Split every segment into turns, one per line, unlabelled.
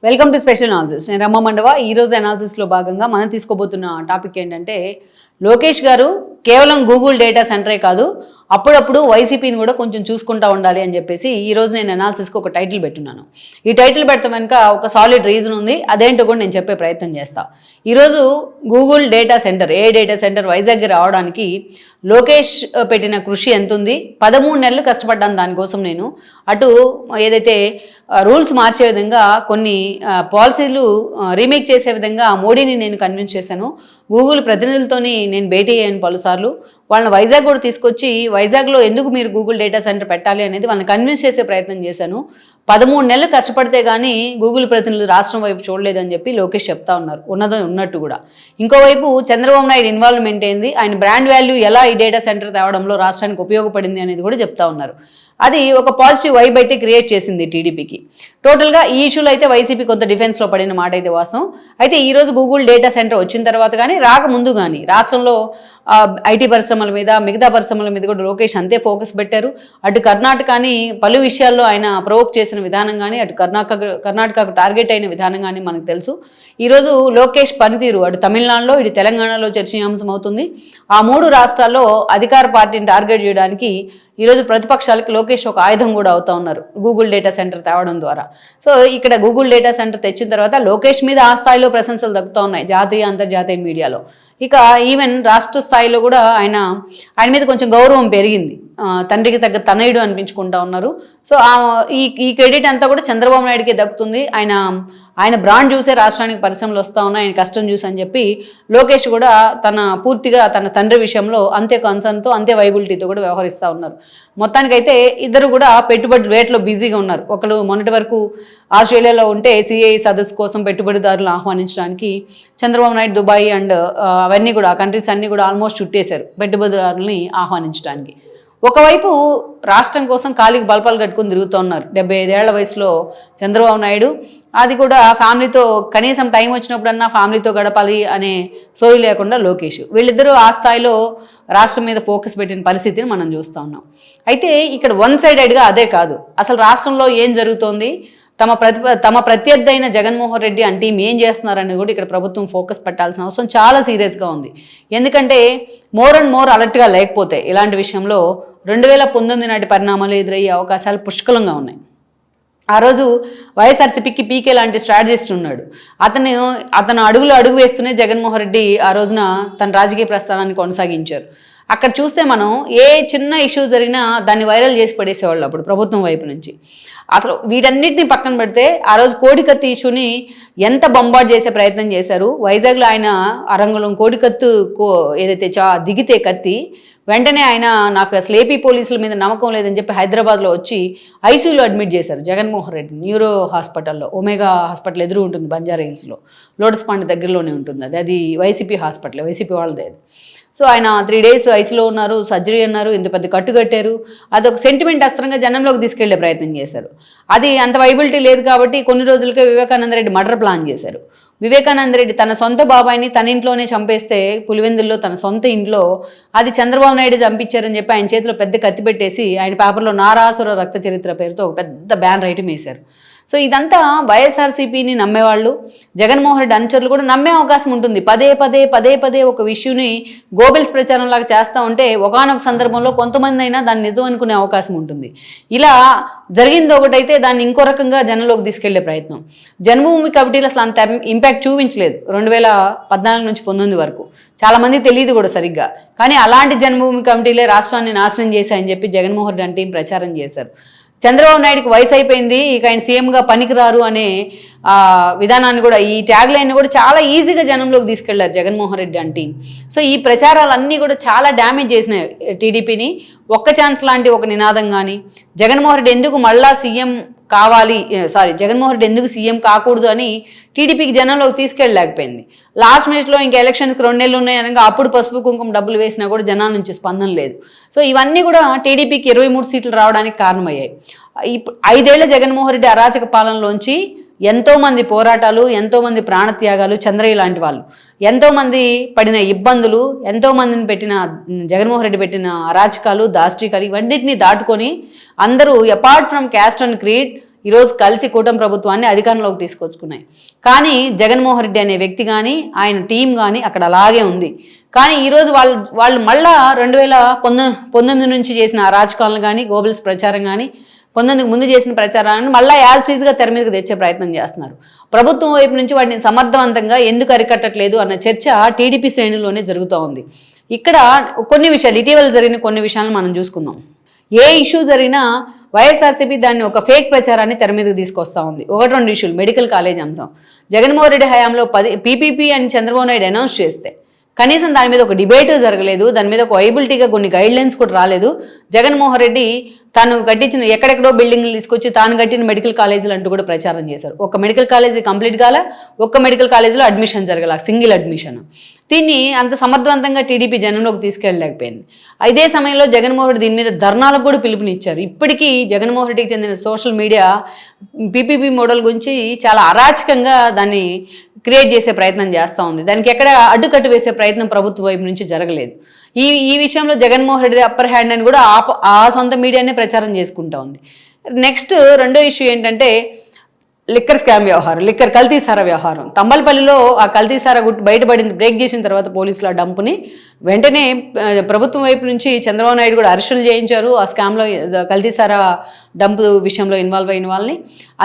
Welcome to special analysis. నేను రమ్మ మండవ. ఈరోజు అనాలిసిస్లో భాగంగా మనం తీసుకోబోతున్న టాపిక్ ఏంటంటే, లోకేష్ గారు కేవలం గూగుల్ డేటా సెంటరే కాదు, అప్పుడప్పుడు వైసీపీని కూడా కొంచెం చూసుకుంటూ ఉండాలి అని చెప్పేసి ఈరోజు నేను అనాలిసిస్కి ఒక టైటిల్ పెట్టున్నాను. ఈ టైటిల్ పెడతాం వెనుక ఒక సాలిడ్ రీజన్ ఉంది. అదేంటో కూడా నేను చెప్పే ప్రయత్నం చేస్తాను. ఈరోజు గూగుల్ డేటా సెంటర్, ఏ డేటా సెంటర్ వైజాగ్కి రావడానికి లోకేష్ పెట్టిన కృషి ఎంత ఉంది? 13 నెలలు కష్టపడ్డాను దానికోసం. నేను అటు ఏదైతే రూల్స్ మార్చే విధంగా కొన్ని పాలసీలు రీమేక్ చేసే విధంగా మోడీని నేను కన్విన్స్ చేశాను. గూగుల్ ప్రతినిధులతోని నేను భేటీ అయ్యాను పలుసార్లు. వాళ్ళని వైజాగ్ కూడా తీసుకొచ్చి వైజాగ్లో ఎందుకు మీరు గూగుల్ డేటా సెంటర్ పెట్టాలి అనేది వాళ్ళని కన్విన్స్ చేసే ప్రయత్నం చేశాను. 13 నెలలు కష్టపడితే కానీ గూగుల్ ప్రతినిధులు రాష్ట్రం వైపు చూడలేదని చెప్పి లోకేష్ చెప్తా ఉన్నారు. ఉన్నట్టు కూడా. ఇంకోవైపు చంద్రబాబు నాయుడు ఇన్వాల్వ్మెంట్ ఏంది, ఆయన బ్రాండ్ వాల్యూ ఎలా ఈ డేటా సెంటర్ తేవడంలో రాష్ట్రానికి ఉపయోగపడింది అనేది కూడా చెప్తా ఉన్నారు. అది ఒక పాజిటివ్ వైబ్ అయితే క్రియేట్ చేసింది టీడీపీకి. టోటల్గా ఈ ఇష్యూలో అయితే వైసీపీ కొంత డిఫెన్స్లో పడిన మాట అయితే వాస్తవం. అయితే ఈరోజు గూగుల్ డేటా సెంటర్ వచ్చిన తర్వాత కానీ రాకముందు కానీ రాష్ట్రంలో ఐటీ పరిశ్రమల మీద, మిగతా పరిశ్రమల మీద కూడా లోకేష్ అంతే ఫోకస్ పెట్టారు. అటు కర్ణాటకని పలు విషయాల్లో ఆయన ప్రవోక్ చేసిన విధానం కానీ, అటు కర్ణాటకకు టార్గెట్ అయిన విధానం కానీ మనకు తెలుసు. ఈరోజు లోకేష్ పనితీరు అటు తమిళనాడులో, ఇటు తెలంగాణలో చర్చనీయాంశం అవుతుంది. ఆ 3 రాష్ట్రాల్లో అధికార పార్టీని టార్గెట్ చేయడానికి ఈరోజు ప్రతిపక్షాలకు లోకేష్ ఒక ఆయుధం కూడా అవుతా ఉన్నారు, గూగుల్ డేటా సెంటర్ తేవడం ద్వారా. సో ఇక్కడ గూగుల్ డేటా సెంటర్ తెచ్చిన తర్వాత లోకేష్ మీద ఆ స్థాయిలో ప్రశంసలు దక్కుతూ ఉన్నాయి జాతీయ అంతర్జాతీయ మీడియాలో. ఇక ఈవెన్ రాష్ట్ర స్థాయిలో కూడా ఆయన మీద కొంచెం గౌరవం పెరిగింది. తండ్రికి తగ్గ తనయుడు అనిపించుకుంటా ఉన్నారు. సో ఈ క్రెడిట్ అంతా కూడా చంద్రబాబు నాయుడికే దక్కుతుంది. ఆయన బ్రాండ్ చూసే రాష్ట్రానికి పరిశ్రమలు వస్తూ ఉన్నాయి, ఆయన కష్టం చూసి అని చెప్పి లోకేష్ కూడా పూర్తిగా తన తండ్రి విషయంలో అంతే కన్సర్న్తో, అంతే వైబిలిటీతో కూడా వ్యవహరిస్తూ ఉన్నారు. మొత్తానికైతే ఇద్దరు కూడా పెట్టుబడి వేటలో బిజీగా ఉన్నారు. ఒకరు మొన్నటి వరకు ఆస్ట్రేలియాలో ఉంటే సిఐ సదస్సు కోసం పెట్టుబడిదారులను ఆహ్వానించడానికి చంద్రబాబు నాయుడు దుబాయ్ అండ్ అవన్నీ కూడా కంట్రీస్ అన్నీ కూడా ఆల్మోస్ట్ చుట్టేశారు పెట్టుబడిదారులని ఆహ్వానించడానికి. ఒకవైపు రాష్ట్రం కోసం కాలికి బల్పాలు కట్టుకుని తిరుగుతూ ఉన్నారు 75 ఏళ్ల వయసులో చంద్రబాబు నాయుడు. అది కూడా ఫ్యామిలీతో కనీసం టైం వచ్చినప్పుడన్నా ఫ్యామిలీతో గడపాలి అనే సోయి లేకుండా లోకేష్. వీళ్ళిద్దరూ ఆ స్థాయిలో రాష్ట్రం మీద ఫోకస్ పెట్టిన పరిస్థితిని మనం చూస్తూ ఉన్నాం. అయితే ఇక్కడ వన్ సైడెడ్గా అదే కాదు, అసలు రాష్ట్రంలో ఏం జరుగుతోంది, తమ ప్రత్యర్థి అయిన జగన్మోహన్ రెడ్డి అంటే ఏం చేస్తున్నారని కూడా ఇక్కడ ప్రభుత్వం ఫోకస్ పెట్టాల్సిన అవసరం చాలా సీరియస్గా ఉంది. ఎందుకంటే మోర్ అండ్ మోర్ అలర్ట్గా లేకపోతే ఇలాంటి విషయంలో 2019 నాటి పరిణామాలు ఎదురయ్యే అవకాశాలు పుష్కలంగా ఉన్నాయి. ఆ రోజు వైఎస్ఆర్సీపీకి పీకే లాంటి స్ట్రాటజిస్ట్ ఉన్నాడు. అతను అడుగు వేస్తూనే జగన్మోహన్ రెడ్డి ఆ రోజున తన రాజకీయ ప్రస్థానాన్ని కొనసాగించారు. అక్కడ చూస్తే మనం ఏ చిన్న ఇష్యూ జరిగినా దాన్ని వైరల్ చేసి పడేసేవాళ్ళు అప్పుడు ప్రభుత్వం వైపు నుంచి. అసలు వీటన్నిటిని పక్కన పెడితే ఆ రోజు కోడికత్తి ఇష్యూని ఎంత బొంబార్డ్ చేసే ప్రయత్నం చేశారు. వైజాగ్లో ఆయన అరంగుళం కోడికత్తు ఏదైతే దిగితే కత్తి వెంటనే ఆయన నాకు అసలు ఏపీ పోలీసుల మీద నమ్మకం లేదని చెప్పి హైదరాబాద్లో వచ్చి ఐసీయూలో అడ్మిట్ చేశారు జగన్మోహన్ రెడ్డి న్యూరో హాస్పిటల్లో. ఒమేగా హాస్పిటల్ ఎదురు ఉంటుంది బంజారా హిల్స్లో, లోటస్ పాండ్ దగ్గరలోనే ఉంటుంది. అది వైసీపీ హాస్పిటల్, వైసీపీ వాళ్ళదే అది. సో ఆయన 3 days ఐసీలో ఉన్నారు, సర్జరీ అన్నారు, ఇంత పెద్ద కట్టు కట్టారు. అదొక సెంటిమెంట్ అస్త్రంగా జనంలోకి తీసుకెళ్లే ప్రయత్నం చేశారు. అది అంత వైబిలిటీ లేదు కాబట్టి కొన్ని రోజులకే వివేకానంద రెడ్డి మర్డర్ ప్లాన్ చేశారు. వివేకానంద రెడ్డి తన సొంత బాబాయిని తన ఇంట్లోనే చంపేస్తే పులివెందుల్లో తన సొంత ఇంట్లో అది చంద్రబాబు నాయుడు చంపించారని చెప్పి ఆయన చేతిలో పెద్ద కత్తి పెట్టేసి ఆయన పేపర్లో నారాసుర రక్త చరిత్ర పేరుతో ఒక పెద్ద బ్యానర్ ఐటమ్ వేశారు. సో ఇదంతా వైఎస్ఆర్సీపీని నమ్మేవాళ్ళు, జగన్మోహన్ రెడ్డి అనుచరులు కూడా నమ్మే అవకాశం ఉంటుంది. పదే పదే ఒక ఇష్యూని గోబెల్స్ ప్రచారంలాగా చేస్తూ ఉంటే ఒకానొక సందర్భంలో కొంతమంది అయినా దాన్ని నిజం అనుకునే అవకాశం ఉంటుంది. ఇలా జరిగింది ఒకటైతే దాన్ని ఇంకో రకంగా జనంలోకి తీసుకెళ్లే ప్రయత్నం. జన్మభూమి కమిటీలు అసలు అంత ఇంపాక్ట్ చూపించలేదు 2014 నుంచి 19 వరకు. చాలామంది తెలియదు కూడా సరిగ్గా. కానీ అలాంటి జన్మభూమి కమిటీలే రాష్ట్రాన్ని నాశనం చేశాయని చెప్పి జగన్మోహన్ రెడ్డి అంటే ప్రచారం చేశారు. చంద్రబాబు నాయుడికి వయసు అయిపోయింది, ఇక ఆయన సీఎంగా పనికిరారు అనే విధానాన్ని కూడా, ఈ ట్యాగ్ లైన్ కూడా చాలా ఈజీగా జనంలోకి తీసుకెళ్లారు జగన్మోహన్ రెడ్డి అంటే. సో ఈ ప్రచారాలన్నీ కూడా చాలా డ్యామేజ్ చేసినాయి టీడీపీని. ఒక్క ఛాన్స్ లాంటి ఒక నినాదం కానీ, జగన్మోహన్ రెడ్డి ఎందుకు మళ్ళా సీఎం జగన్మోహన్ రెడ్డి ఎందుకు సీఎం కాకూడదు అని టీడీపీకి జనంలోకి తీసుకెళ్ళలేకపోయింది. లాస్ట్ మినిట్లో ఇంకా ఎలక్షన్కి 2 నెలలు ఉన్నాయి అనగా అప్పుడు పసుపు కుంకుమ డబ్బులు వేసినా కూడా జనాల నుంచి స్పందన లేదు. సో ఇవన్నీ కూడా టీడీపీకి 23 సీట్లు రావడానికి కారణమయ్యాయి. ఇప్పుడు 5 ఏళ్ల జగన్మోహన్ రెడ్డి అరాచక పాలనలోంచి ఎంతోమంది పోరాటాలు, ఎంతోమంది ప్రాణత్యాగాలు, చంద్రయ్య లాంటి వాళ్ళు ఎంతోమంది పడిన ఇబ్బందులు, ఎంతోమందిని పెట్టిన జగన్మోహన్ రెడ్డి పెట్టిన అరాచకాలు, దాష్టికాలు ఇవన్నిటిని దాటుకొని అందరూ apart from caste and creed ఈరోజు కలిసి కూటమి ప్రభుత్వాన్ని అధికారంలోకి తీసుకొచ్చుకున్నాయి. కానీ జగన్మోహన్ రెడ్డి అనే వ్యక్తి కానీ ఆయన టీం కానీ అక్కడ అలాగే ఉంది. కానీ ఈరోజు వాళ్ళు మళ్ళా 2019 నుంచి చేసిన రాజకాలను కానీ గోబెల్స్ ప్రచారం కానీ 19కి ముందు చేసిన ప్రచారాన్ని మళ్ళీ యాజ్ టీజ్గా తెర మీదకి తెచ్చే ప్రయత్నం చేస్తున్నారు. ప్రభుత్వం వైపు నుంచి వాటిని సమర్థవంతంగా ఎందుకు అరికట్టట్లేదు అన్న చర్చ టీడీపీ శ్రేణుల్లోనే జరుగుతూ ఉంది. ఇక్కడ కొన్ని విషయాలు, ఇటీవల జరిగిన కొన్ని విషయాలను మనం చూసుకుందాం. ఏ ఇష్యూ జరిగినా వైఎస్ఆర్సీపీ దాన్ని ఒక ఫేక్ ప్రచారాన్ని తెర మీదకి తీసుకొస్తా ఉంది. 1-2 ఇష్యూలు, మెడికల్ కాలేజ్ అంశం, జగన్మోహన్ రెడ్డి హయాంలో 10 PPP అని చంద్రబాబు నాయుడు అనౌన్స్ చేస్తే కనీసం దాని మీద ఒక డిబేటు జరగలేదు, దాని మీద ఒక వైబిలిటీగా కొన్ని గైడ్ లైన్స్ కూడా రాలేదు. జగన్మోహన్ రెడ్డి తాను కట్టించిన ఎక్కడెక్కడో బిల్డింగ్లు తీసుకొచ్చి తాను కట్టిన మెడికల్ కాలేజీలు అంటూ కూడా ప్రచారం చేశారు. ఒక మెడికల్ కాలేజీ కంప్లీట్ కాల, ఒక్క మెడికల్ కాలేజీలో అడ్మిషన్ జరగల, సింగిల్ అడ్మిషన్. దీన్ని అంత సమర్థవంతంగా టీడీపీ జనంలోకి తీసుకెళ్ళలేకపోయింది. ఇదే సమయంలో జగన్మోహన్ రెడ్డి దీని మీద ధర్నాలకు కూడా పిలుపునిచ్చారు. ఇప్పటికీ జగన్మోహన్ రెడ్డికి చెందిన సోషల్ మీడియా పీపీపీ మోడల్ గురించి చాలా అరాచకంగా దాన్ని క్రియేట్ చేసే ప్రయత్నం చేస్తూ ఉంది. దానికి ఎక్కడ అడ్డుకట్టు వేసే ప్రయత్నం ప్రభుత్వ వైపు నుంచి జరగలేదు. ఈ విషయంలో జగన్మోహన్ రెడ్డి అప్పర్ హ్యాండ్ అని కూడా ఆ సొంత మీడియానే ప్రచారం చేసుకుంటా ఉంది. నెక్స్ట్ రెండో ఇష్యూ ఏంటంటే లిక్కర్ స్కామ్ వ్యవహారం, లిక్కర్ కల్తీసారా వ్యవహారం. తంబలపల్లిలో ఆ కల్తీసారా గుట్టు బయటపడింది. బ్రేక్ చేసిన తర్వాత పోలీసులు ఆ డంపుని వెంటనే ప్రభుత్వం వైపు నుంచి చంద్రబాబు నాయుడు కూడా అరెస్టులు చేయించారు. ఆ స్కామ్లో కల్తీసారా డంపు విషయంలో ఇన్వాల్వ్ అయిన వాళ్ళని.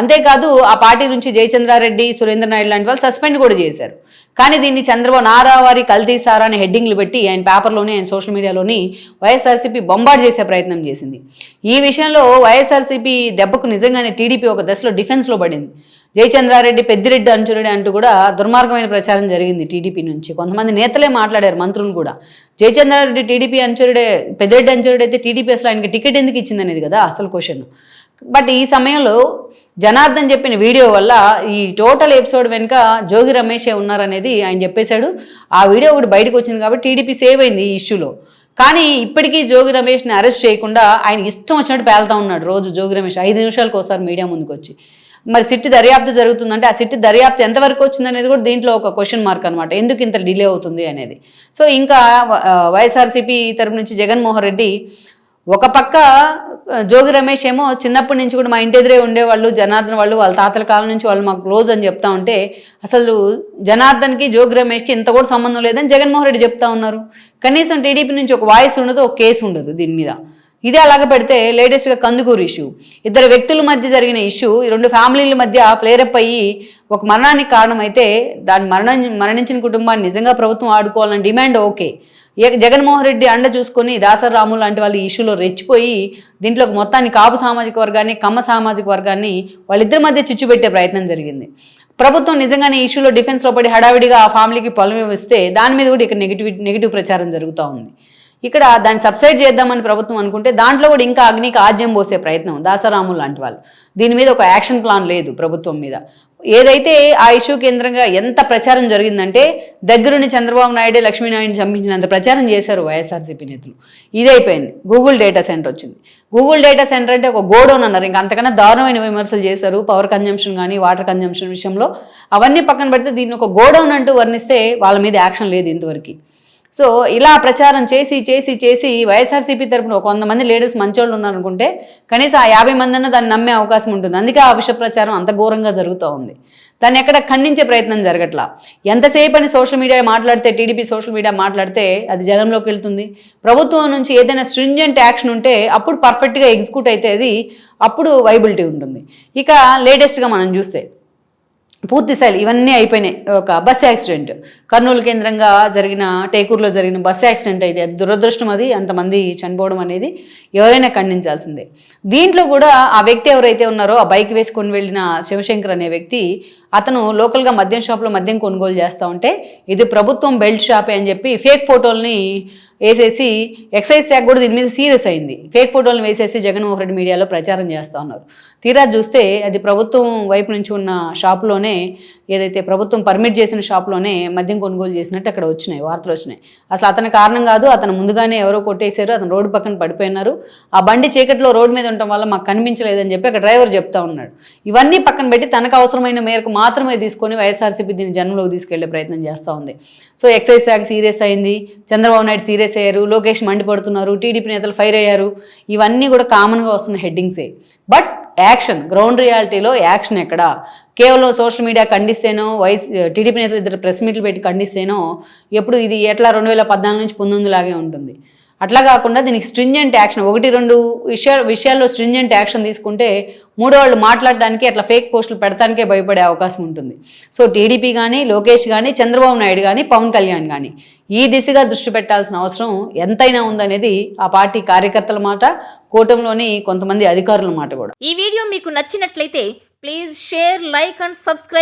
అంతేకాదు ఆ పార్టీ నుంచి జయచంద్రారెడ్డి, సురేంద్ర నాయుడు లాంటి వాళ్ళు సస్పెండ్ కూడా చేశారు. కానీ దీన్ని చంద్రబాబు నారావారి కల్తీసారా అని హెడ్డింగ్లు పెట్టి ఆయన పేపర్లోని, ఆయన సోషల్ మీడియాలోని వైఎస్ఆర్సీపీ బొంబార్డ్ చేసే ప్రయత్నం చేసింది. ఈ విషయంలో వైఎస్ఆర్సీపీ దెబ్బకు నిజంగానే టీడీపీ ఒక దశలో డిఫెన్స్లో పడింది. జయచంద్రారెడ్డి, పెద్దిరెడ్డి అంచురుడే అంటూ కూడా దుర్మార్గమైన ప్రచారం జరిగింది టీడీపీ నుంచి. కొంతమంది నేతలే మాట్లాడారు, మంత్రులు కూడా. జయచంద్రారెడ్డి టీడీపీ అంచురుడే, పెద్దిరెడ్డి అంచురుడే అయితే టీడీపీ అసలు ఆయనకి టికెట్ ఎందుకు ఇచ్చింది అనేది కదా అసలు క్వశ్చన్. బట్ ఈ సమయంలో జనార్దన్ చెప్పిన వీడియో వల్ల ఈ టోటల్ ఎపిసోడ్ వెనుక జోగి రమేషే ఉన్నారనేది ఆయన చెప్పేశాడు. ఆ వీడియో ఒకటి బయటకు వచ్చింది కాబట్టి టీడీపీ సేవ్ అయింది ఈ ఇష్యూలో. కానీ ఇప్పటికీ జోగి రమేష్ని అరెస్ట్ చేయకుండా ఆయన ఇష్టం వచ్చినట్టు పేలుతా ఉన్నాడు రోజు. జోగి రమేష్ 5 నిమిషాలకు ఒకసారి మీడియా ముందుకు వచ్చి మరి సిట్ దర్యాప్తు జరుగుతుందంటే ఆ సిట్ దర్యాప్తు ఎంతవరకు వచ్చిందనేది కూడా దీంట్లో ఒక క్వశ్చన్ మార్క్ అనమాట. ఎందుకు ఇంత డిలే అవుతుంది అనేది. సో ఇంకా వైఎస్ఆర్సీపీ తరపు నుంచి జగన్మోహన్ రెడ్డి ఒక పక్క జోగి రమేష్ ఏమో చిన్నప్పటి నుంచి కూడా మా ఇంటి ఎదురే ఉండేవాళ్ళు, జనార్దన్ వాళ్ళు, వాళ్ళ తాతల కాలం నుంచి వాళ్ళు మాకు క్లోజ్ అని చెప్తా ఉంటే అసలు జనార్దన్కి జోగి రమేష్కి ఇంత కూడా సంబంధం లేదని జగన్మోహన్ రెడ్డి చెప్తా ఉన్నారు. కనీసం టీడీపీ నుంచి ఒక వాయిస్ ఉండదు, ఒక కేసు ఉండదు దీని మీద. ఇదే అలాగే పెడితే లేటెస్ట్గా కందుకూరు ఇష్యూ, 2 వ్యక్తుల మధ్య జరిగిన ఇష్యూ, 2 ఫ్యామిలీల మధ్య ఫ్లేరప్ అయ్యి ఒక మరణానికి కారణమైతే దాని మరణించిన కుటుంబాన్ని నిజంగా ప్రభుత్వం ఆడుకోవాలని డిమాండ్ ఓకే. జగన్మోహన్ రెడ్డి అండ చూసుకొని దాసరి రాము లాంటి వాళ్ళు ఈ ఇష్యూలో రెచ్చిపోయి దీంట్లో మొత్తాన్ని కాపు సామాజిక వర్గాన్ని, కమ్మ సామాజిక వర్గాన్ని వాళ్ళిద్దరి మధ్య చిచ్చు పెట్టే ప్రయత్నం జరిగింది. ప్రభుత్వం నిజంగానే ఈ ఇష్యూలో డిఫెన్స్లో పడి హడావిడిగా ఆ ఫ్యామిలీకి పొలం ఇస్తే దాని మీద కూడా ఇక్కడ నెగిటివ్ ప్రచారం జరుగుతూ ఉంది. ఇక్కడ దాన్ని సబ్సైడ్ చేద్దామని ప్రభుత్వం అనుకుంటే దాంట్లో కూడా ఇంకా అగ్నికి ఆజ్యం పోసే ప్రయత్నం దాసరాము లాంటి వాళ్ళు. దీని మీద ఒక యాక్షన్ ప్లాన్ లేదు ప్రభుత్వం మీద. ఏదైతే ఆ ఇష్యూ కేంద్రంగా ఎంత ప్రచారం జరిగిందంటే దగ్గరుండి చంద్రబాబు నాయుడే లక్ష్మీనారాయణ చంపించినంత ప్రచారం చేశారు వైఎస్ఆర్సీపీ నేతలు. ఇదైపోయింది. గూగుల్ డేటా సెంటర్ వచ్చింది. గూగుల్ డేటా సెంటర్ అంటే ఒక గోడౌన్ అన్నారు. ఇంకా అంతకన్నా దారుణమైన విమర్శలు చేశారు. పవర్ కన్జంప్షన్ కానీ వాటర్ కన్జంప్షన్ విషయంలో అవన్నీ పక్కన పెడితే దీన్ని ఒక గోడౌన్ అంటూ వర్ణిస్తే వాళ్ళ మీద యాక్షన్ లేదు ఇంతవరకు. సో ఇలా ప్రచారం చేసి వైఎస్ఆర్సీపీ తరపున 100 మంది లీడర్స్ మంచోళ్ళు ఉన్నారనుకుంటే కనీసం ఆ 50 మంది అన్న దాన్ని నమ్మే అవకాశం ఉంటుంది. అందుకే ఆ విష ప్రచారం అంత ఘోరంగా జరుగుతూ ఉంది. దాన్ని ఎక్కడ ఖండించే ప్రయత్నం జరగట్లా. ఎంతసేపు అని సోషల్ మీడియా మాట్లాడితే, టీడీపీ సోషల్ మీడియా మాట్లాడితే అది జనంలోకి వెళ్తుంది. ప్రభుత్వం నుంచి ఏదైనా స్ట్రింజెంట్ యాక్షన్ ఉంటే అప్పుడు పర్ఫెక్ట్గా ఎగ్జిక్యూట్ అయితే అది అప్పుడు వైబిలిటీ ఉంటుంది. ఇక లేటెస్ట్గా మనం చూస్తే పూర్తి స్థాయిలు ఇవన్నీ అయిపోయినాయి. ఒక బస్ యాక్సిడెంట్, కర్నూలు కేంద్రంగా జరిగిన, టేకూరులో జరిగిన బస్ యాక్సిడెంట్ అయితే అది దురదృష్టం. అది అంతమంది చనిపోవడం అనేది ఎవరైనా ఖండించాల్సిందే. దీంట్లో కూడా ఆ వ్యక్తి ఎవరైతే ఉన్నారో ఆ బైక్ వేసుకొని వెళ్ళిన శివశంకర్ అనే వ్యక్తి, అతను లోకల్గా మద్యం షాప్లో మద్యం కొనుగోలు చేస్తూ ఉంటే ఇది ప్రభుత్వం బెల్ట్ షాపే అని చెప్పి ఫేక్ ఫోటోల్ని వేసేసి ఎక్సైజ్ శాఖ కూడా దీని మీద సీరియస్ అయింది. ఫేక్ ఫోటోలను వేసేసి జగన్మోహన్ రెడ్డి మీడియాలో ప్రచారం చేస్తూ ఉన్నారు. తీరా చూస్తే అది ప్రభుత్వం వైపు నుంచి ఉన్న షాపులోనే, ఏదైతే ప్రభుత్వం పర్మిట్ చేసిన షాప్లోనే మద్యం కొనుగోలు చేసినట్టు అక్కడ వార్తలు వచ్చినాయి. అసలు అతని కారణం కాదు, అతను ముందుగానే ఎవరో కొట్టేశారు, అతను రోడ్డు పక్కన పడిపోయినారు. ఆ బండి చీకట్లో రోడ్డు మీద ఉండటం వల్ల మాకు కనిపించలేదని చెప్పి అక్కడ డ్రైవర్ చెప్తా ఉన్నాడు. ఇవన్నీ పక్కన పెట్టి తనకు అవసరమైన మేరకు మాత్రమే తీసుకొని వైఎస్ఆర్సీపీ దీన్ని జనంలోకి తీసుకెళ్లే ప్రయత్నం చేస్తూ ఉంది. సో ఎక్సైజ్ శాఖ సీరియస్ అయింది, చంద్రబాబు నాయుడు సీరియస్ అయ్యారు, లోకేష్ మండిపడుతున్నారు, టీడీపీ నేతలు ఫైర్ అయ్యారు. ఇవన్నీ కూడా కామన్గా వస్తున్న హెడ్డింగ్సే. బట్ యాక్షన్, గ్రౌండ్ రియాలిటీలో యాక్షన్ ఎక్కడ? కేవలం సోషల్ మీడియా ఖండిస్తేనో, టీడీపీ నేతలు ఇద్దరు ప్రెస్ మీట్లు పెట్టి ఖండిస్తేనో ఎప్పుడు ఇది ఎట్లా 2014 నుంచి 19 లాగే ఉంటుంది. అట్లా కాకుండా దీనికి స్ట్రింజెంట్ యాక్షన్, 1-2 విషయాల్లో స్ట్రింజెంట్ యాక్షన్ తీసుకుంటే మూడో వాళ్ళు మాట్లాడడానికి అట్లా ఫేక్ పోస్టులు పెడతానికే భయపడే అవకాశం ఉంటుంది. సో టీడీపీ కానీ, లోకేష్ కానీ, చంద్రబాబు నాయుడు కానీ, పవన్ కళ్యాణ్ కానీ ఈ దిశగా దృష్టి పెట్టాల్సిన అవసరం ఎంతైనా ఉందనేది ఆ పార్టీ కార్యకర్తల మాట, కూటమిలోని కొంతమంది అధికారుల మాట కూడా.
ఈ వీడియో మీకు నచ్చినట్లయితే please share, like and subscribe